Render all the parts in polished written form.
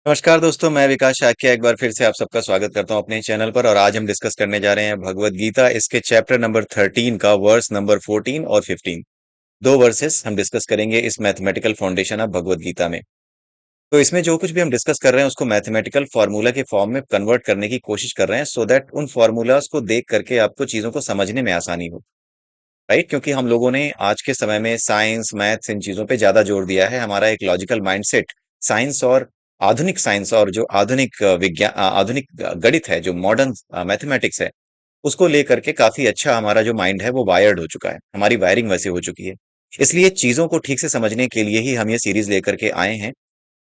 नमस्कार दोस्तों, मैं विकास शाक्य एक बार फिर से आप सबका स्वागत करता हूं अपने चैनल पर। और आज हम डिस्कस करने जा रहे हैं भगवत गीता, इसके चैप्टर नंबर 13 का वर्स नंबर 14 और 15। दो वर्सेस हम डिस्कस करेंगे इस mathematical foundation of Bhagavad Gita में। तो इसमें जो कुछ भी हम डिस्कस कर रहे हैं उसको मैथमेटिकल फार्मूला के फॉर्म में कन्वर्ट करने की कोशिश कर रहे हैं, सो दैट उन फार्मूलाज को देख करके आपको चीजों को समझने में आसानी हो। राइट, क्योंकि हम लोगों ने आज के समय में साइंस मैथ्स इन चीजों पे ज्यादा जोर दिया है। हमारा एक लॉजिकल माइंडसेट साइंस और जो आधुनिक विज्ञान आधुनिक गणित है, जो मॉडर्न मैथमेटिक्स है, उसको लेकर के काफी अच्छा हमारा जो माइंड है वो वायर्ड हो चुका है, हमारी वायरिंग वैसे हो चुकी है। इसलिए चीजों को ठीक से समझने के लिए ही हम ये सीरीज लेकर के आए हैं,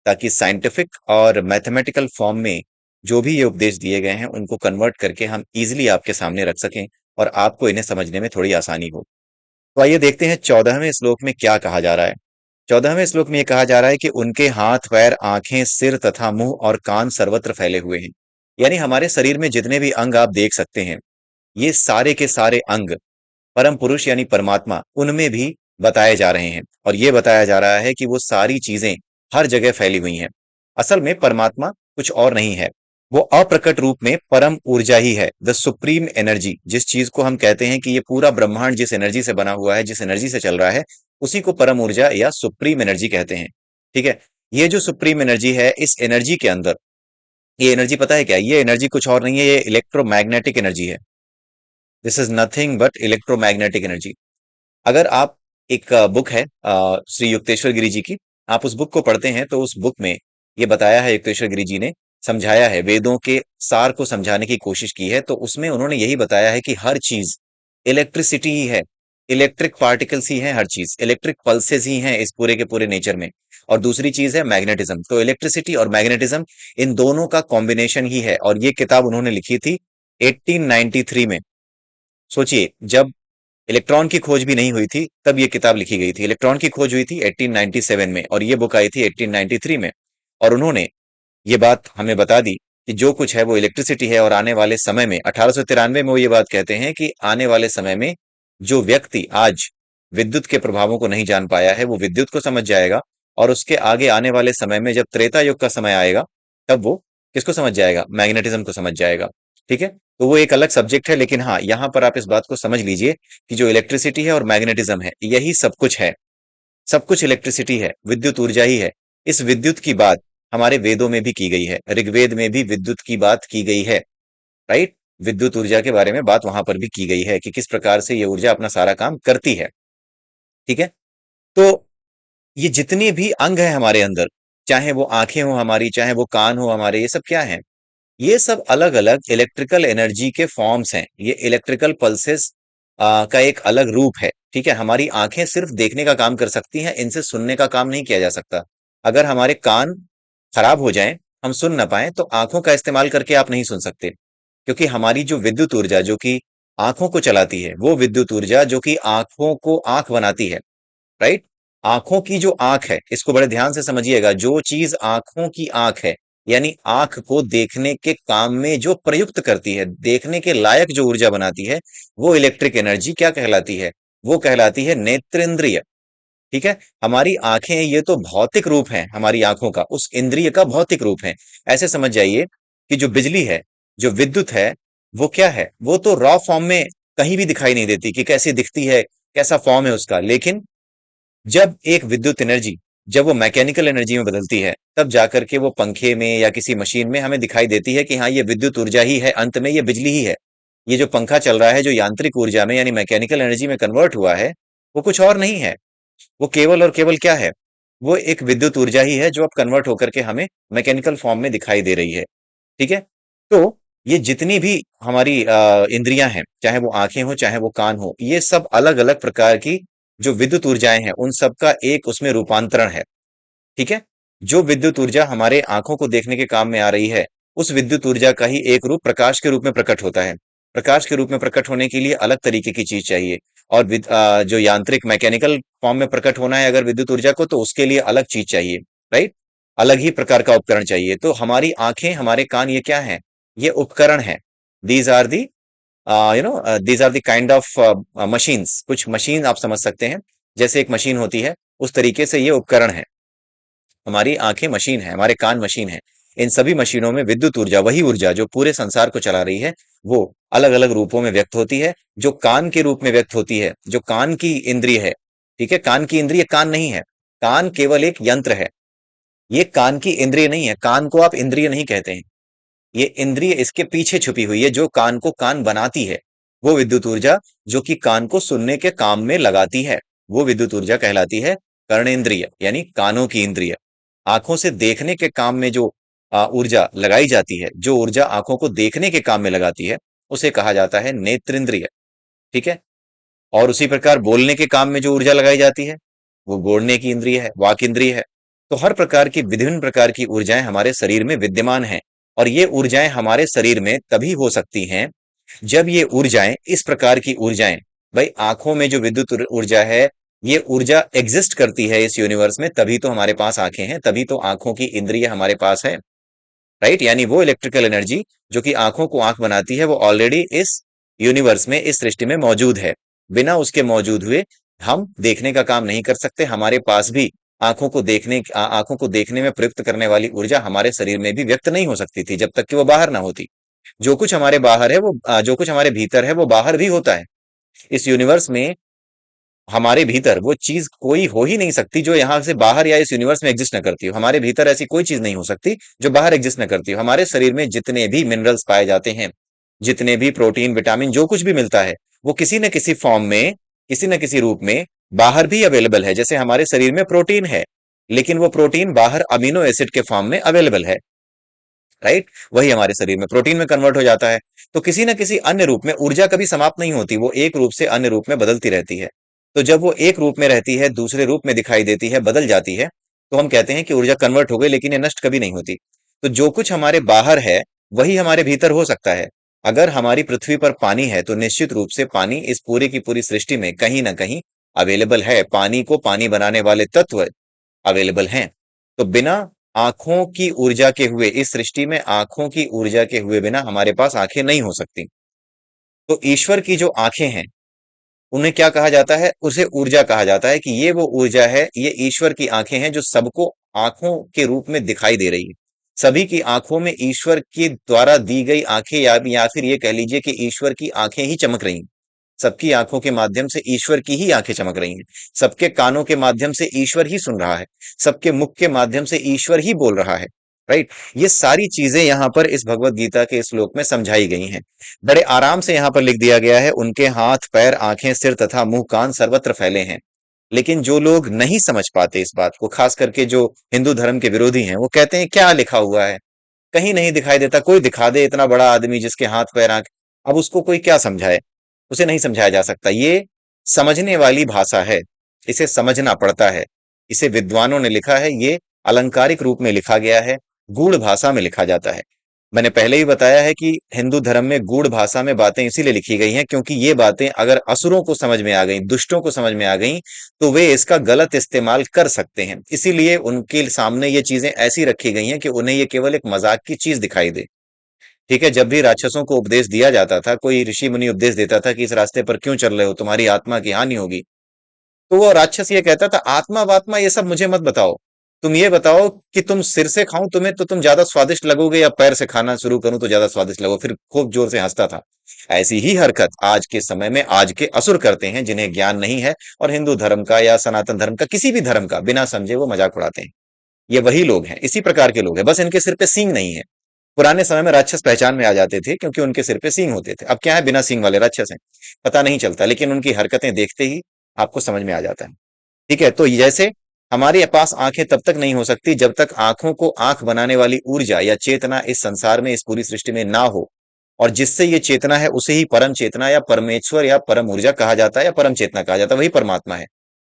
ताकि साइंटिफिक और मैथमेटिकल फॉर्म में जो भी ये उपदेश दिए गए हैं उनको कन्वर्ट करके हम इजिली आपके सामने रख सकें और आपको इन्हें समझने में थोड़ी आसानी हो। तो आइए देखते हैं 14वें श्लोक में क्या कहा जा रहा है। 14वें श्लोक में यह कहा जा रहा है कि उनके हाथ पैर आंखें सिर तथा मुंह और कान सर्वत्र फैले हुए हैं। यानी हमारे शरीर में जितने भी अंग आप देख सकते हैं, ये सारे के सारे अंग परम पुरुष यानी परमात्मा उनमें भी बताए जा रहे हैं। और ये बताया जा रहा है कि वो सारी चीजें हर जगह फैली हुई हैं। असल में परमात्मा कुछ और नहीं है, वो अप्रकट रूप में परम ऊर्जा ही है, द सुप्रीम एनर्जी। जिस चीज को हम कहते हैं कि ये पूरा ब्रह्मांड जिस एनर्जी से बना हुआ है, जिस एनर्जी से चल रहा है, उसी को परम ऊर्जा या सुप्रीम एनर्जी कहते हैं। ठीक है, ये जो सुप्रीम एनर्जी है, इस एनर्जी के अंदर ये एनर्जी पता है क्या? ये एनर्जी कुछ और नहीं है, ये इलेक्ट्रोमैग्नेटिक एनर्जी है। This is nothing but electromagnetic energy. अगर आप एक बुक है श्री युक्तेश्वर गिरी जी की, आप उस बुक को पढ़ते हैं तो उस बुक में ये बताया है, युक्तेश्वर गिरी जी ने समझाया है, वेदों के सार को समझाने की कोशिश की है। तो उसमें उन्होंने यही बताया है कि हर चीज इलेक्ट्रिसिटी ही है, इलेक्ट्रिक पार्टिकल्स ही हैं, हर चीज इलेक्ट्रिक पल्सेस ही हैं इस पूरे के पूरे नेचर में। और दूसरी चीज है मैग्नेटिज्म। तो इलेक्ट्रिसिटी और मैग्नेटिज्म, इन दोनों का कॉम्बिनेशन ही है। और ये किताब उन्होंने लिखी थी 1893 में। सोचिए, जब इलेक्ट्रॉन की खोज भी नहीं हुई थी तब ये किताब लिखी गई थी। इलेक्ट्रॉन की खोज हुई थी 1897 में और ये बुक आई थी 1893 में। और उन्होंने ये बात हमें बता दी कि जो कुछ है वो इलेक्ट्रिसिटी है। और आने वाले समय में 1893 में वो ये बात कहते हैं कि आने वाले समय में जो व्यक्ति आज विद्युत के प्रभावों को नहीं जान पाया है, वो विद्युत को समझ जाएगा। और उसके आगे आने वाले समय में जब त्रेता युग का समय आएगा, तब वो किसको समझ जाएगा? मैग्नेटिज्म को समझ जाएगा। ठीक है, तो वो एक अलग सब्जेक्ट है, लेकिन हाँ, यहां पर आप इस बात को समझ लीजिए कि जो इलेक्ट्रिसिटी है और मैग्नेटिज्म है, यही सब कुछ है। सब कुछ इलेक्ट्रिसिटी है, विद्युत ऊर्जा ही है। इस विद्युत की बात हमारे वेदों में भी की गई है, ऋग्वेद में भी विद्युत की बात की गई है। राइट, विद्युत ऊर्जा के बारे में बात वहां पर भी की गई है कि किस प्रकार से ये ऊर्जा अपना सारा काम करती है। ठीक है, तो ये जितने भी अंग है हमारे अंदर, चाहे वो आंखें हो हमारी, चाहे वो कान हो हमारे, ये सब क्या है? ये सब अलग अलग इलेक्ट्रिकल एनर्जी के फॉर्म्स हैं। ये इलेक्ट्रिकल पल्सेस का एक अलग रूप है। ठीक है, हमारी आंखें सिर्फ देखने का काम कर सकती हैं, इनसे सुनने का काम नहीं किया जा सकता। अगर हमारे कान खराब हो जाएं, हम सुन ना पाए, तो आंखों का इस्तेमाल करके आप नहीं सुन सकते। क्योंकि हमारी जो विद्युत ऊर्जा जो कि आंखों को चलाती है, वो विद्युत ऊर्जा जो कि आंखों को आंख बनाती है। राइट, आंखों की जो आंख है, इसको बड़े ध्यान से समझिएगा, जो चीज आंखों की आंख है, यानी आंख को देखने के काम में जो प्रयुक्त करती है, देखने के लायक जो ऊर्जा बनाती है, वो इलेक्ट्रिक एनर्जी क्या कहलाती है? वो कहलाती है नेत्रेंद्रिय। ठीक है, हमारी आंखें ये तो भौतिक रूप है, हमारी आंखों का उस इंद्रिय का भौतिक रूप है। ऐसे समझ जाइए कि जो बिजली है, जो विद्युत है, वो क्या है? वो तो रॉ फॉर्म में कहीं भी दिखाई नहीं देती कि कैसी दिखती है, कैसा फॉर्म है उसका। लेकिन जब एक विद्युत एनर्जी, जब वो मैकेनिकल एनर्जी में बदलती है, तब जाकर के वो पंखे में या किसी मशीन में हमें दिखाई देती है कि हाँ, ये विद्युत ऊर्जा ही है, अंत में ये बिजली ही है। ये जो पंखा चल रहा है, जो यांत्रिक ऊर्जा में यानी मैकेनिकल एनर्जी में कन्वर्ट हुआ है, वो कुछ और नहीं है। वो केवल और केवल क्या है? वो एक विद्युत ऊर्जा ही है, जो अब कन्वर्ट होकर के हमें मैकेनिकल फॉर्म में दिखाई दे रही है। ठीक है, तो ये जितनी भी हमारी इंद्रियां हैं, चाहे वो आंखें हो चाहे वो कान हो, ये सब अलग अलग प्रकार की जो विद्युत ऊर्जाएं हैं, उन सब का एक उसमें रूपांतरण है। ठीक है, जो विद्युत ऊर्जा हमारे आंखों को देखने के काम में आ रही है, उस विद्युत ऊर्जा का ही एक रूप प्रकाश के रूप में प्रकट होता है। प्रकाश के रूप में प्रकट होने के लिए अलग तरीके की चीज चाहिए। और जो यांत्रिक मैकेनिकल फॉर्म में प्रकट होना है अगर विद्युत ऊर्जा को, तो उसके लिए अलग चीज चाहिए। राइट, अलग ही प्रकार का उपकरण चाहिए। तो हमारी आंखें, हमारे कान, ये क्या है? ये उपकरण है। These are the these are the kind of machines. कुछ मशीन आप समझ सकते हैं, जैसे एक मशीन होती है, उस तरीके से ये उपकरण है। हमारी आंखें मशीन है, हमारे कान मशीन है। इन सभी मशीनों में विद्युत ऊर्जा, वही ऊर्जा जो पूरे संसार को चला रही है, वो अलग अलग रूपों में व्यक्त होती है। जो कान के रूप में व्यक्त होती है, जो कान की इंद्रिय है, ठीक है, कान की इंद्रिय कान नहीं है, कान केवल एक यंत्र है, ये कान की इंद्रिय नहीं है। कान को आप इंद्रिय नहीं कहते हैं, ये इंद्रिय इसके पीछे छुपी हुई है जो कान को कान बनाती है। वो विद्युत ऊर्जा जो कि कान को सुनने के काम में लगाती है, वो विद्युत ऊर्जा कहलाती है कर्णेंद्रिय, यानी कानों की इंद्रिय। आंखों से देखने के काम में जो ऊर्जा लगाई जाती है, जो ऊर्जा आंखों को देखने के काम में लगाती है, उसे कहा जाता है नेत्रेंद्रिय। ठीक है। और उसी प्रकार बोलने के काम में जो ऊर्जा लगाई जाती है, वो बोलने की इंद्रिय है, वाक इंद्रिय है। तो हर प्रकार की, विभिन्न प्रकार की ऊर्जाएं हमारे शरीर में विद्यमान हैं। और ये ऊर्जाएं हमारे शरीर में तभी हो सकती हैं जब ये ऊर्जाएं, इस प्रकार की ऊर्जाएं, भाई आंखों में जो विद्युत ऊर्जा है, ये ऊर्जा एग्जिस्ट करती है इस यूनिवर्स में, तभी तो हमारे पास आंखें हैं, तभी तो आंखों की इंद्रिय हमारे पास है। राइट, यानी वो इलेक्ट्रिकल एनर्जी जो कि आंखों को आंख बनाती है, वो ऑलरेडी इस यूनिवर्स में, इस सृष्टि में मौजूद है। बिना उसके मौजूद हुए हम देखने का काम नहीं कर सकते। हमारे पास भी आंखों को देखने में प्रयुक्त करने वाली ऊर्जा हमारे शरीर में भी व्यक्त नहीं हो सकती थी जब तक कि वो बाहर ना होती। जो कुछ हमारे बाहर है वो जो कुछ हमारे भीतर है वो बाहर भी होता है। इस यूनिवर्स में हमारे भीतर वो चीज कोई हो ही नहीं सकती जो यहाँ से बाहर या इस यूनिवर्स में एग्जिस्ट न करती हो। हमारे भीतर ऐसी कोई चीज नहीं हो सकती जो बाहर एग्जिस्ट न करती हो। हमारे शरीर में जितने भी मिनरल्स पाए जाते हैं, जितने भी प्रोटीन, विटामिन, जो कुछ भी मिलता है, वो किसी न किसी फॉर्म में, किसी न किसी रूप में बाहर भी अवेलेबल है। जैसे हमारे शरीर में प्रोटीन है, लेकिन वो प्रोटीन बाहर अमीनो एसिड के फॉर्म में अवेलेबल है। राइट, वही हमारे शरीर में प्रोटीन में कन्वर्ट हो जाता है। तो किसी न किसी अन्य रूप में ऊर्जा कभी समाप्त नहीं होती, वो एक रूप से अन्य रूप में बदलती रहती है। तो जब वो एक रूप में रहती है, दूसरे रूप में दिखाई देती है, बदल जाती है, तो हम कहते हैं कि ऊर्जा कन्वर्ट हो गई, लेकिन ये नष्ट कभी नहीं होती। तो जो कुछ हमारे बाहर है वही हमारे भीतर हो सकता है। अगर हमारी पृथ्वी पर पानी है तो निश्चित रूप से पानी इस पूरी की पूरी सृष्टि में कहीं ना कहीं अवेलेबल है। पानी को पानी बनाने वाले तत्व अवेलेबल हैं। तो बिना आंखों की ऊर्जा के हुए, इस सृष्टि में आंखों की ऊर्जा के हुए बिना हमारे पास आंखें नहीं हो सकती। तो ईश्वर की जो आंखें हैं, उन्हें क्या कहा जाता है? उसे ऊर्जा कहा जाता है कि ये वो ऊर्जा है, ये ईश्वर की आंखें हैं जो सबको आंखों के रूप में दिखाई दे रही है। सभी की आंखों में ईश्वर के द्वारा दी गई आंखें, या फिर ये कह लीजिए कि ईश्वर की आंखें ही चमक रही हैं। सबकी आंखों के माध्यम से ईश्वर की ही आंखें चमक रही हैं। सबके कानों के माध्यम से ईश्वर ही सुन रहा है। सबके मुख के माध्यम से ईश्वर ही बोल रहा है। राइट, ये सारी चीजें यहाँ पर इस भगवत गीता के श्लोक में समझाई गई हैं। बड़े आराम से यहाँ पर लिख दिया गया है, उनके हाथ, पैर, आंखें, सिर तथा मुंह, कान सर्वत्र फैले हैं। लेकिन जो लोग नहीं समझ पाते इस बात को, खास करके जो हिंदू धर्म के विरोधी हैं, वो कहते हैं क्या लिखा हुआ है, कहीं नहीं दिखाई देता, कोई दिखा दे इतना बड़ा आदमी जिसके हाथ पैर आंख, अब उसको कोई क्या समझाए, उसे नहीं समझाया जा सकता। ये समझने वाली भाषा है, इसे समझना पड़ता है। इसे विद्वानों ने लिखा है, ये अलंकारिक रूप में लिखा गया है, गूढ़ भाषा में लिखा जाता है। मैंने पहले ही बताया है कि हिंदू धर्म में गूढ़ भाषा में बातें इसीलिए लिखी गई हैं क्योंकि ये बातें अगर असुरों को समझ में आ गई, दुष्टों को समझ में आ गई, तो वे इसका गलत इस्तेमाल कर सकते हैं। इसीलिए उनके सामने ये चीजें ऐसी रखी गई हैं कि उन्हें ये केवल एक मजाक की चीज दिखाई दे। ठीक है, जब भी राक्षसों को उपदेश दिया जाता था, कोई ऋषि मुनि उपदेश देता था कि इस रास्ते पर क्यों चल रहे हो, तुम्हारी आत्मा की हानि होगी, तो वो राक्षस ये कहता था, आत्मा वात्मा ये सब मुझे मत बताओ, तुम ये बताओ कि तुम सिर से खाऊं तुम्हें तो तुम ज्यादा स्वादिष्ट लगोगे, या पैर से खाना शुरू करूं तो ज्यादा स्वादिष्ट लगो। फिर खूब जोर से हंसता था। ऐसी ही हरकत आज के समय में आज के असुर करते हैं, जिन्हें ज्ञान नहीं है, और हिंदू धर्म का या सनातन धर्म का, किसी भी धर्म का बिना समझे वो मजाक उड़ाते हैं। ये वही लोग हैं, इसी प्रकार के लोग हैं, बस इनके सिर पे सींग नहीं है। पुराने समय में राक्षस पहचान में आ जाते थे क्योंकि उनके सिर पे सींग होते थे। अब क्या है, बिना सींग वाले राक्षस हैं, पता नहीं चलता, लेकिन उनकी हरकतें देखते ही आपको समझ में आ जाता है। ठीक है, तो जैसे हमारे पास आंखें तब तक नहीं हो सकती जब तक आंखों को आंख बनाने वाली ऊर्जा या चेतना इस संसार में, इस पूरी सृष्टि में ना हो। और जिससे ये चेतना है उसे ही परम चेतना या परमेश्वर या परम ऊर्जा कहा जाता है, या परम चेतना कहा जाता है, वही परमात्मा है।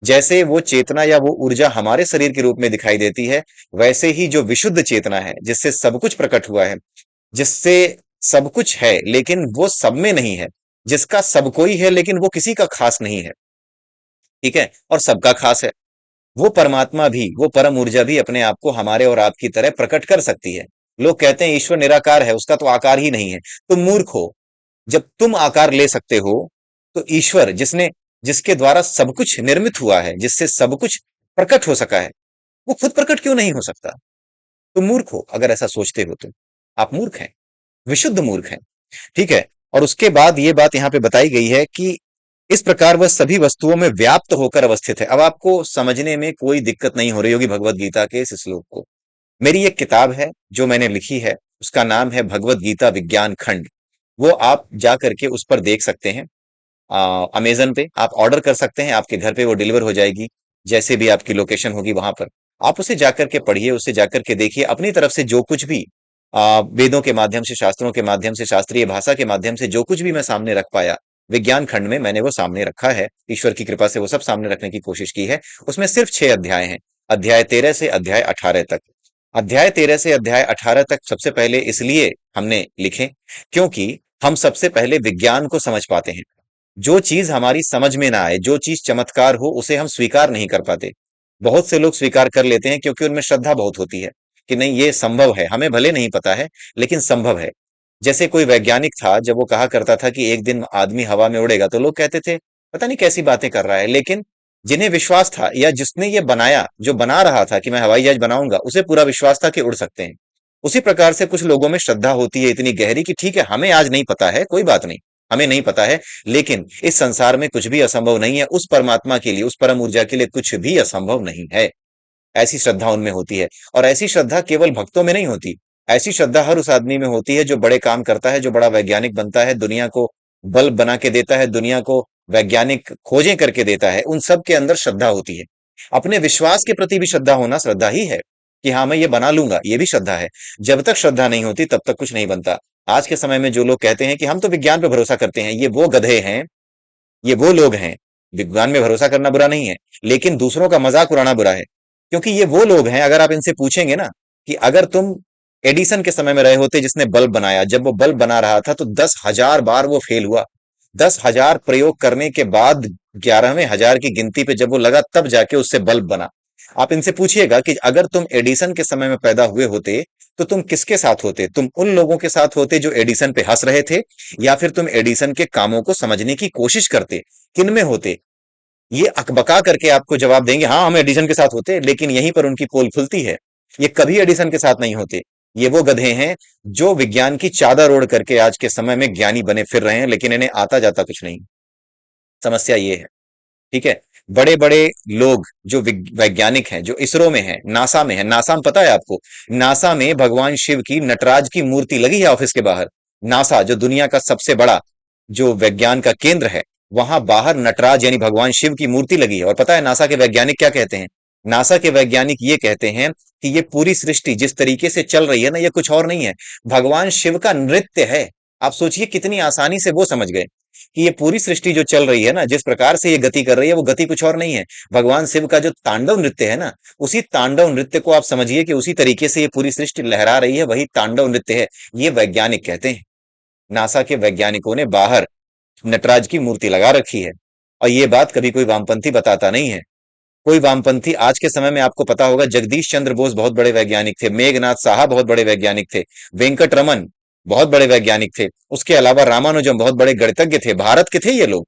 जैसे वो चेतना या वो ऊर्जा हमारे शरीर के रूप में दिखाई देती है, वैसे ही जो विशुद्ध चेतना है, जिससे सब कुछ प्रकट हुआ है, जिससे सब कुछ है लेकिन वो सब में नहीं है, जिसका सब कोई है लेकिन वो किसी का खास नहीं है, ठीक है, और सबका खास है, वो परमात्मा भी, वो परम ऊर्जा भी अपने आप को हमारे और आपकी तरह प्रकट कर सकती है। लोग कहते हैं ईश्वर निराकार है, उसका तो आकार ही नहीं है। तुम मूर्ख हो, जब तुम आकार ले सकते हो, तो ईश्वर, जिसके द्वारा सब कुछ निर्मित हुआ है, जिससे सब कुछ प्रकट हो सका है, वो खुद प्रकट क्यों नहीं हो सकता? तुम मूर्ख हो अगर ऐसा सोचते हो तो। आप मूर्ख हैं, विशुद्ध मूर्ख हैं। ठीक है। और उसके बाद ये बात यहां पे बताई गई है कि इस प्रकार वह सभी वस्तुओं में व्याप्त होकर अवस्थित है। अब आपको समझने में कोई दिक्कत नहीं हो रही होगी भगवत गीता के इस श्लोक को। मेरी एक किताब है जो मैंने लिखी है, उसका नाम है भगवत गीता विज्ञान खंड। वो आप जा करके उस पर देख सकते हैं। अमेजन पे आप ऑर्डर कर सकते हैं, आपके घर पे वो डिलीवर हो जाएगी, जैसे भी आपकी लोकेशन होगी वहां पर। आप उसे जाकर के पढ़िए, उसे जाकर के देखिए, अपनी तरफ से जो कुछ भी वेदों के माध्यम से, शास्त्रों के माध्यम से, शास्त्रीय भाषा के माध्यम से जो कुछ भी मैं सामने रख पाया, विज्ञान खंड में मैंने वो सामने रखा है। ईश्वर की कृपा से वो सब सामने रखने की कोशिश की है। उसमें सिर्फ 6 अध्याय हैं, अध्याय 13 से अध्याय 18 तक। अध्याय 13 से अध्याय 18 तक सबसे पहले इसलिए हमने लिखे क्योंकि हम सबसे पहले विज्ञान को समझ पाते हैं। जो चीज हमारी समझ में ना आए, जो चीज चमत्कार हो, उसे हम स्वीकार नहीं कर पाते। बहुत से लोग स्वीकार कर लेते हैं क्योंकि उनमें श्रद्धा बहुत होती है कि नहीं ये संभव है, हमें भले नहीं पता है लेकिन संभव है। जैसे कोई वैज्ञानिक था, जब वो कहा करता था कि एक दिन आदमी हवा में उड़ेगा, तो लोग कहते थे पता नहीं कैसी बातें कर रहा है। लेकिन जिन्हें विश्वास था, या जिसने ये बनाया, जो बना रहा था कि मैं हवाई जहाज बनाऊंगा, उसे पूरा विश्वास था कि उड़ सकते हैं। उसी प्रकार से कुछ लोगों में श्रद्धा होती है इतनी गहरी कि ठीक है, हमें आज नहीं पता है, कोई बात नहीं, हमें नहीं पता है, लेकिन इस संसार में कुछ भी असंभव नहीं है। उस परमात्मा के लिए, उस परम ऊर्जा के लिए कुछ भी असंभव नहीं है। ऐसी श्रद्धा उनमें होती है। और ऐसी श्रद्धा केवल भक्तों में नहीं होती, ऐसी श्रद्धा हर उस आदमी में होती है जो बड़े काम करता है, जो बड़ा वैज्ञानिक बनता है, दुनिया को बल्ब बना के देता है, दुनिया को वैज्ञानिक खोजें करके देता है। उन सब के अंदर श्रद्धा होती है। अपने विश्वास के प्रति भी श्रद्धा होना श्रद्धा ही है कि हाँ मैं ये बना लूंगा, ये भी श्रद्धा है। जब तक श्रद्धा नहीं होती तब तक कुछ नहीं बनता। आज के समय में जो लोग कहते हैं कि हम तो विज्ञान पे भरोसा करते हैं, ये वो गधे हैं, ये वो लोग हैं। विज्ञान में भरोसा करना बुरा नहीं है, लेकिन दूसरों का मजाक उड़ाना बुरा है। क्योंकि ये वो लोग हैं, अगर आप इनसे पूछेंगे ना कि अगर तुम एडिसन के समय में रहे होते जिसने बल्ब बनाया, जब वो बल्ब बना रहा था तो 10,000 बार वो फेल हुआ। 10,000 प्रयोग करने के बाद 11वें हजार की गिनती पे जब वो लगा, तब जाके उससे बल्ब बना। आप इनसे पूछिएगा कि अगर तुम एडिसन के समय में पैदा हुए होते तो तुम किसके साथ होते? तुम उन लोगों के साथ होते जो एडिसन पे हंस रहे थे, या फिर तुम एडिसन के कामों को समझने की कोशिश करते? किन में होते? ये अकबका करके आपको जवाब देंगे हाँ हम एडिसन के साथ होते, लेकिन यहीं पर उनकी पोल खुलती है। ये कभी एडिसन के साथ नहीं होते। ये वो गधे हैं जो विज्ञान की चादर ओढ़ करके आज के समय में ज्ञानी बने फिर रहे हैं, लेकिन इन्हें आता जाता कुछ नहीं। समस्या ये है। ठीक है। बड़े बड़े लोग जो वैज्ञानिक हैं, जो इसरो में है, नासा में है, नासा में पता है आपको, नासा में भगवान शिव की नटराज की मूर्ति लगी है ऑफिस के बाहर। नासा जो दुनिया का सबसे बड़ा जो विज्ञान का केंद्र है, वहां बाहर नटराज यानी भगवान शिव की मूर्ति लगी है। और पता है नासा के वैज्ञानिक क्या कहते हैं? नासा के वैज्ञानिक ये कहते हैं कि ये पूरी सृष्टि जिस तरीके से चल रही है ना, ये कुछ और नहीं है, भगवान शिव का नृत्य है। आप सोचिए कितनी आसानी से वो समझ गए कि ये पूरी सृष्टि जो चल रही है ना, जिस प्रकार से ये गति कर रही है, वो गति कुछ और नहीं है, भगवान शिव का जो तांडव नृत्य है ना, उसी तांडव नृत्य को आप समझिए कि उसी तरीके से ये पूरी सृष्टि लहरा रही है, वही तांडव नृत्य है। ये वैज्ञानिक कहते हैं। नासा के वैज्ञानिकों ने बाहर नटराज की मूर्ति लगा रखी है। और ये बात कभी कोई वामपंथी बताता नहीं है। कोई वामपंथी आज के समय में आपको पता होगा, जगदीश चंद्र बोस बहुत बड़े वैज्ञानिक थे, मेघनाथ साहा बहुत बड़े वैज्ञानिक थे, वेंकट रमन बहुत बड़े वैज्ञानिक थे, उसके अलावा रामानुजम बहुत बड़े गणितज्ञ थे, भारत के थे ये लोग।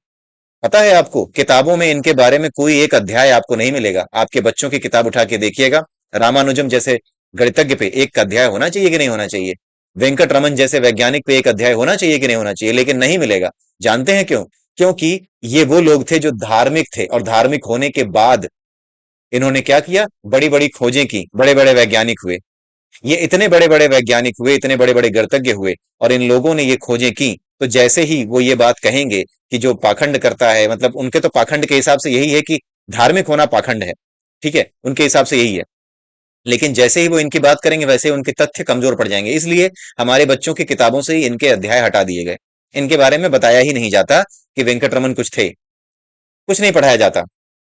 पता है आपको, किताबों में इनके बारे में कोई एक अध्याय आपको नहीं मिलेगा। आपके बच्चों की किताब उठा के देखिएगा, रामानुजम जैसे गणितज्ञ पे एक अध्याय होना चाहिए कि नहीं होना चाहिए? वेंकट रमन जैसे वैज्ञानिक पे एक अध्याय होना चाहिए कि नहीं होना चाहिए? लेकिन नहीं मिलेगा। जानते हैं क्यों? क्योंकि ये वो लोग थे जो धार्मिक थे, और धार्मिक होने के बाद इन्होंने क्या किया? बड़ी बड़ी खोजें की, बड़े बड़े वैज्ञानिक हुए। ये इतने बड़े बड़े वैज्ञानिक हुए, इतने बड़े बड़े गणितज्ञ हुए, और इन लोगों ने ये खोजें की, तो जैसे ही वो ये बात कहेंगे कि जो पाखंड करता है, मतलब उनके तो पाखंड के हिसाब से यही है कि धार्मिक होना पाखंड है। ठीक है, उनके हिसाब से यही है। लेकिन जैसे ही वो इनकी बात करेंगे, वैसे ही उनके तथ्य कमजोर पड़ जाएंगे। इसलिए हमारे बच्चों की किताबों से ही इनके अध्याय हटा दिए गए। इनके बारे में बताया ही नहीं जाता कि वेंकटरमन कुछ थे। कुछ नहीं पढ़ाया जाता।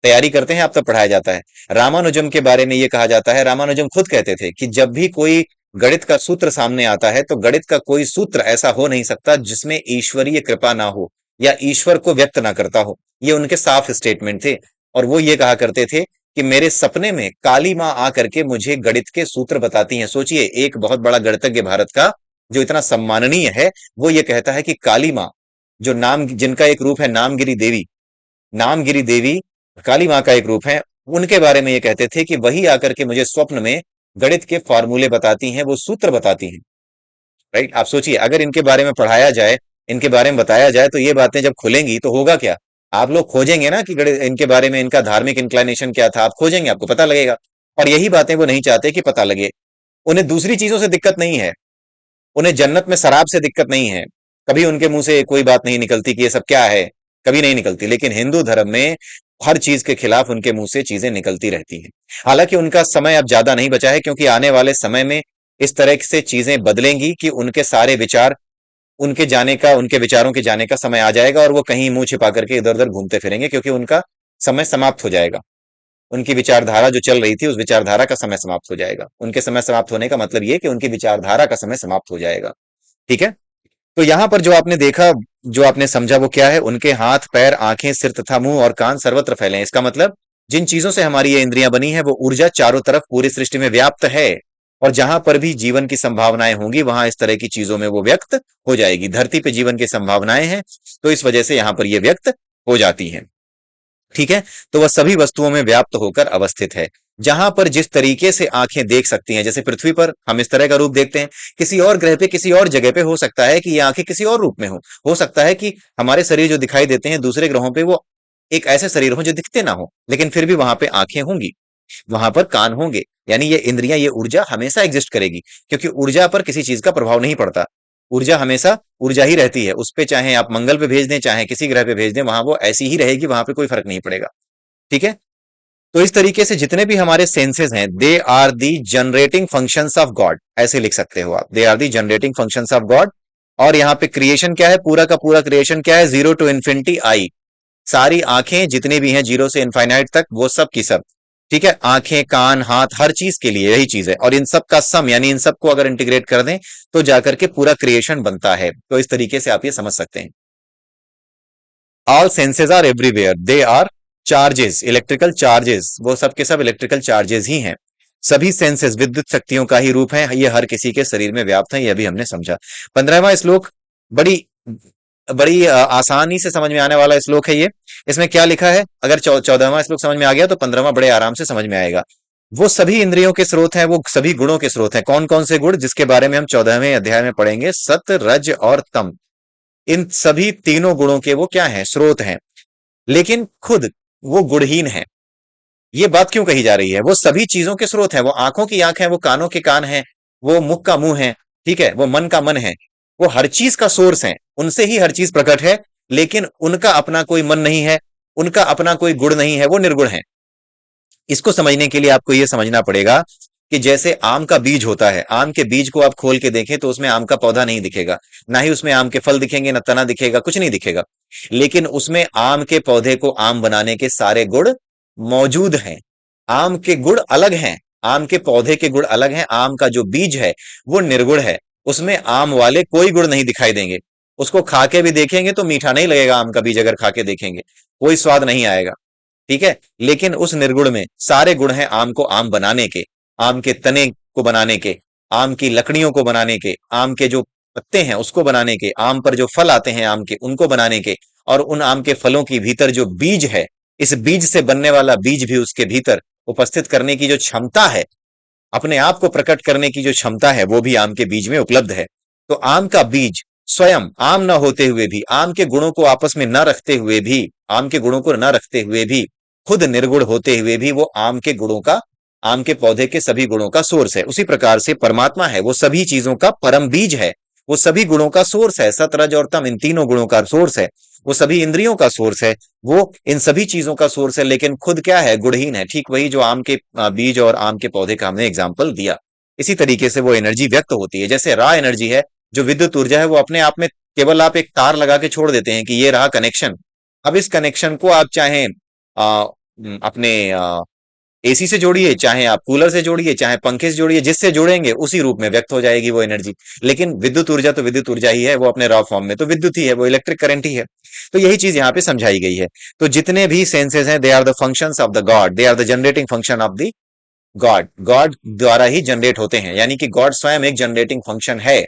तैयारी करते हैं आप तब पढ़ाया जाता है। रामानुजम के बारे में ये कहा जाता है, रामानुजम खुद कहते थे कि जब भी कोई गणित का सूत्र सामने आता है, तो गणित का कोई सूत्र ऐसा हो नहीं सकता जिसमें ईश्वरीय कृपा ना हो या ईश्वर को व्यक्त ना करता हो। ये उनके साफ स्टेटमेंट थे। और वो ये कहा करते थे कि मेरे सपने में काली मां आकर के मुझे गणित के सूत्र बताती हैं। सोचिए, एक बहुत बड़ा गणितज्ञ भारत का जो इतना सम्माननीय है, वो ये कहता है कि काली मां, जो नाम, जिनका एक रूप है नामगिरी देवी, नामगिरी देवी काली मां का एक रूप है, उनके बारे में ये कहते थे कि वही आकर के मुझे स्वप्न में गणित के फॉर्मूले बताती हैं, वो सूत्र बताती हैं। राइट, आप सोचिए अगर इनके बारे में पढ़ाया जाए, इनके बारे में बताया जाए, तो ये बातें जब खुलेंगी तो होगा क्या? आप लोग खोजेंगे ना कि इनके बारे में इनका धार्मिक इंक्लिनेशन क्या था, आप खोजेंगे, आपको पता लगेगा। और यही बातें वो नहीं चाहते कि पता लगे। उन्हें दूसरी चीजों से दिक्कत नहीं है, उन्हें जन्नत में शराब से दिक्कत नहीं है, कभी उनके मुंह से कोई बात नहीं निकलती कि ये सब क्या है, कभी नहीं निकलती। लेकिन हिंदू धर्म में हर चीज के खिलाफ उनके मुंह से चीजें निकलती रहती हैं। हालांकि उनका समय अब ज्यादा नहीं बचा है, क्योंकि आने वाले समय में इस तरह से चीजें बदलेंगी कि उनके सारे विचार, उनके जाने का, उनके विचारों के जाने का समय आ जाएगा, और वो कहीं मुंह छिपा करके इधर उधर घूमते फिरेंगे, क्योंकि उनका समय समाप्त हो जाएगा। उनकी विचारधारा जो चल रही थी, उस विचारधारा का समय समाप्त हो जाएगा। उनके समय समाप्त होने का मतलब ये कि उनकी विचारधारा का समय समाप्त हो जाएगा। ठीक है। तो यहां पर जो आपने देखा, जो आपने समझा, वो क्या है? उनके हाथ, पैर, आंखें, सिर तथा मुंह और कान सर्वत्र फैले हैं। इसका मतलब जिन चीजों से हमारी ये इंद्रियां बनी है, वो ऊर्जा चारों तरफ पूरी सृष्टि में व्याप्त है। और जहां पर भी जीवन की संभावनाएं होंगी, वहां इस तरह की चीजों में वो व्यक्त हो जाएगी। धरती पे जीवन की संभावनाएं हैं, तो इस वजह से यहां पर ये व्यक्त हो जाती हैं। ठीक है। तो वह सभी वस्तुओं में व्याप्त होकर अवस्थित है। जहां पर जिस तरीके से आंखें देख सकती हैं, जैसे पृथ्वी पर हम इस तरह का रूप देखते हैं, किसी और ग्रह पे, किसी और जगह पे हो सकता है कि ये आंखें किसी और रूप में हो सकता है कि हमारे शरीर जो दिखाई देते हैं दूसरे ग्रहों पे, वो एक ऐसे शरीर हो जो दिखते ना हो, लेकिन फिर भी वहां पे आंखें होंगी, वहां पर कान होंगे। यानी ये इंद्रियां, ये ऊर्जा हमेशा एग्जिस्ट करेगी, क्योंकि ऊर्जा पर किसी चीज का प्रभाव नहीं पड़ता। ऊर्जा हमेशा ऊर्जा ही रहती है। उस पे चाहे आप मंगल पे भेज दें, चाहे किसी ग्रह पे भेज दें, वहां वो ऐसी ही रहेगी, वहां पे कोई फर्क नहीं पड़ेगा। ठीक है। तो इस तरीके से जितने भी हमारे सेंसेस हैं, they are the generating functions of God, ऐसे लिख सकते हो आप, they are the generating functions of God. और यहाँ पे क्रिएशन क्या है? पूरा का पूरा क्रिएशन क्या है? जीरो टू इन्फिनिटी आई। सारी आंखें जितनी भी हैं, जीरो से इनफाइनाइट तक, वो सब की सब। ठीक है। आंखें, कान, हाथ, हर चीज के लिए यही चीज है। और इन सब का सम, यानी इन सब को अगर इंटीग्रेट कर दें, तो जाकर के पूरा क्रिएशन बनता है। तो इस तरीके से आप ये समझ सकते हैं। All senses are everywhere, they are charges, electrical charges, वो सब के सब इलेक्ट्रिकल चार्जेस ही हैं। सभी सेंसेस विद्युत शक्तियों का ही रूप है, ये हर किसी के शरीर में व्याप्त है, यह भी हमने समझा। 15वां श्लोक बड़ी बड़ी आसानी से समझ में आने वाला श्लोक है ये। इसमें क्या लिखा है? अगर 14वां श्लोक समझ में आ गया, तो 15वां बड़े आराम से समझ में आएगा। वो सभी इंद्रियों के स्रोत हैं, वो सभी गुणों के स्रोत हैं। कौन कौन से गुण? जिसके बारे में हम 14वें अध्याय में पढ़ेंगे, सत, रज और तम। इन सभी तीनों गुणों के वो क्या हैं? स्रोत हैं। लेकिन खुद वो गुणहीन है। ये बात क्यों कही जा रही है? वो सभी चीजों के स्रोत है, वो आंखों की आंख है, वो कानों के कान है, वो मुख का मुंह है, ठीक है, वो मन का मन है, वो हर चीज का सोर्स है, उनसे ही हर चीज प्रकट है। लेकिन उनका अपना कोई मन नहीं है, उनका अपना कोई गुण नहीं है, वो निर्गुण है। इसको समझने के लिए आपको यह समझना पड़ेगा कि जैसे आम का बीज होता है, आम के बीज को आप खोल के देखें तो उसमें आम का पौधा नहीं दिखेगा, ना ही उसमें आम के फल दिखेंगे, ना तना दिखेगा, कुछ नहीं दिखेगा। लेकिन उसमें आम के पौधे को आम बनाने के सारे गुण मौजूद हैं। आम के गुण अलग हैं, आम के पौधे के गुण अलग हैं। आम का जो बीज है वो निर्गुण है, उसमें आम वाले कोई गुण नहीं दिखाई देंगे। उसको खा के भी देखेंगे तो मीठा नहीं लगेगा, आम का बीज अगर खा के देखेंगे कोई स्वाद नहीं आएगा। ठीक है। लेकिन उस निर्गुण में सारे गुण हैं, आम को आम बनाने के, आम के तने को बनाने के, आम की लकड़ियों को बनाने के, आम के जो पत्ते हैं उसको बनाने के, आम पर जो फल आते हैं आम के, उनको बनाने के। और उन आम के फलों की भीतर जो बीज है, इस बीज से बनने वाला बीज भी उसके भीतर उपस्थित करने की जो क्षमता है, अपने आप को प्रकट करने की जो क्षमता है, वो भी आम के बीज में उपलब्ध है। तो आम का बीज स्वयं आम न होते हुए भी, आम के गुणों को आपस में न रखते हुए भी, आम के गुणों को न रखते हुए भी, खुद निर्गुण होते हुए भी, वो आम के गुणों का, आम के पौधे के सभी गुणों का सोर्स है। उसी प्रकार से परमात्मा है, वो सभी चीजों का परम बीज है, वो सभी गुणों का सोर्स है। सत, रज और तम, इन तीनों गुणों का सोर्स है। वो सभी इंद्रियों का सोर्स है, वो इन सभी चीजों का सोर्स है। लेकिन खुद क्या है? गुणहीन है। ठीक वही जो आम के बीज और आम के पौधे का हमने एग्जाम्पल दिया। इसी तरीके से वो एनर्जी व्यक्त होती है। जैसे रॉ एनर्जी है, जो विद्युत ऊर्जा है, वो अपने आप में केवल आप एक तार लगा के छोड़ देते हैं कि ये रहा कनेक्शन। अब इस कनेक्शन को आप चाहे अपने एसी से जोड़िए, चाहे आप कूलर से जोड़िए, चाहे पंखे से जोड़िए, जिससे जोड़ेंगे उसी रूप में व्यक्त हो जाएगी वो एनर्जी। लेकिन विद्युत ऊर्जा तो विद्युत ऊर्जा ही है, वो अपने रॉ फॉर्म में तो विद्युत ही है, वो इलेक्ट्रिक करंट ही है। तो यही चीज यहाँ पे समझाई गई है। तो जितने भी सेंसेस हैं, they are the functions of the God, they are the generating function of the God. God द्वारा ही जनरेट होते हैं, यानी कि गॉड स्वयं एक जनरेटिंग फंक्शन है।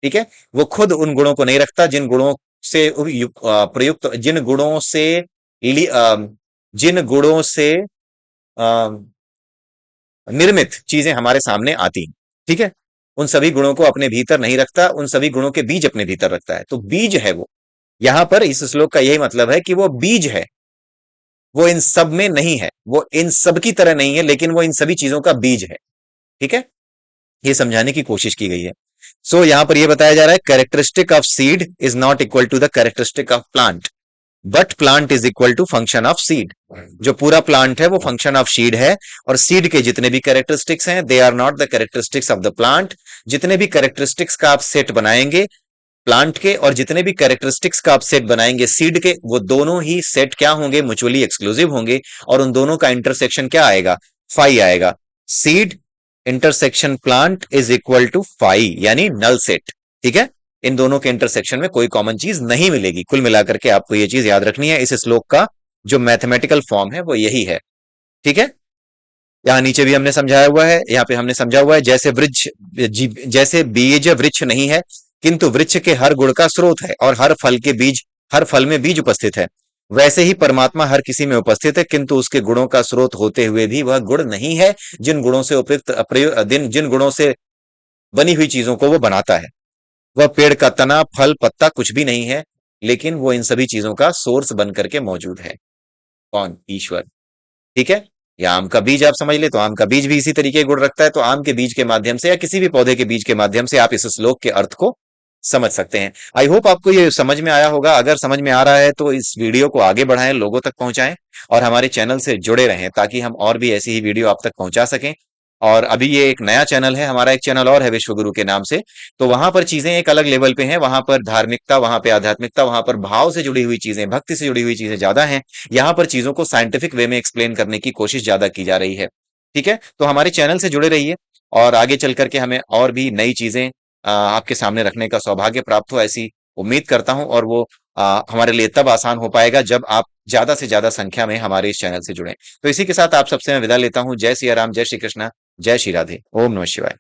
ठीक है। वो खुद उन गुणों को नहीं रखता जिन गुणों से प्रयुक्त, जिन गुणों से जिन गुणों से निर्मित चीजें हमारे सामने आती हैं। ठीक है, उन सभी गुणों को अपने भीतर नहीं रखता, उन सभी गुणों के बीज अपने भीतर रखता है, तो बीज है वो। यहां पर इस श्लोक का यही मतलब है कि वो बीज है, वो इन सब में नहीं है, वो इन सब की तरह नहीं है, लेकिन वो इन सभी चीजों का बीज है। ठीक है, ये समझाने की कोशिश की गई है। सो यहां पर यह बताया जा रहा है, characteristic of seed is not equal to the characteristic of plant, but plant is equal to function of seed. जो पूरा प्लांट है वो फंक्शन ऑफ सीड है, और सीड के जितने भी कैरेक्टरिस्टिक्स हैं they are not the characteristics of the plant. जितने भी कैरेक्टरिस्टिक्स का आप सेट बनाएंगे प्लांट के, और जितने भी कैरेक्टरिस्टिक्स का आप सेट बनाएंगे सीड के, वो दोनों ही सेट क्या होंगे, म्यूचुअली एक्सक्लूसिव होंगे, और उन दोनों का इंटरसेक्शन क्या आएगा, फाई आएगा। Seed intersection plant is equal to phi, यानी नल सेट। ठीक है, इन दोनों के इंटरसेक्शन में कोई कॉमन चीज नहीं मिलेगी। कुल मिलाकर के आपको ये चीज याद रखनी है, इस श्लोक का जो मैथमेटिकल फॉर्म है वो यही है। ठीक है, यहाँ नीचे भी हमने समझाया हुआ है, यहाँ पे हमने समझा हुआ है, जैसे वृक्ष जैसे बीज वृक्ष नहीं है, किंतु वृक्ष के हर गुण का स्रोत है, और हर फल में बीज उपस्थित है, वैसे ही परमात्मा हर किसी में उपस्थित है, किंतु उसके गुणों का स्रोत होते हुए भी वह गुण नहीं है, जिन गुणों से उपयुक्त जिन गुणों से बनी हुई चीजों को वो बनाता है। वह पेड़ का तना, फल, पत्ता कुछ भी नहीं है, लेकिन वो इन सभी चीजों का सोर्स बन करके मौजूद है। कौन? ईश्वर। ठीक है, या आम का बीज आप समझ ले, तो आम का बीज भी इसी तरीके के गुण रखता है, तो आम के बीज के माध्यम से या किसी भी पौधे के बीज के माध्यम से आप इस श्लोक के अर्थ को समझ सकते हैं। आई होप आपको ये समझ में आया होगा। अगर समझ में आ रहा है तो इस वीडियो को आगे बढ़ाएं, लोगों तक पहुंचाएं, और हमारे चैनल से जुड़े रहें, ताकि हम और भी ऐसी ही वीडियो आप तक पहुंचा सकें। और अभी ये एक नया चैनल है हमारा, एक चैनल और है विश्व गुरु के नाम से, तो वहां पर चीजें एक अलग लेवल पे हैं, वहां पर धार्मिकता, वहां पे आध्यात्मिकता, वहां पर भाव से जुड़ी हुई चीजें, भक्ति से जुड़ी हुई चीजें ज्यादा हैं। यहाँ पर चीजों को साइंटिफिक वे में एक्सप्लेन करने की कोशिश ज्यादा की जा रही है। ठीक है, तो हमारे चैनल से जुड़े रहिए, और आगे चल करके हमें और भी नई चीजें आपके सामने रखने का सौभाग्य प्राप्त हो, ऐसी उम्मीद करता हूं। और वो हमारे लिए तब आसान हो पाएगा जब आप ज्यादा से ज्यादा संख्या में हमारे इस चैनल से जुड़ें। तो इसी के साथ आप सबसे मैं विदा लेता हूं। जय सिया राम, जय श्री कृष्णा, जय श्री राधे, ओम नमः शिवाय।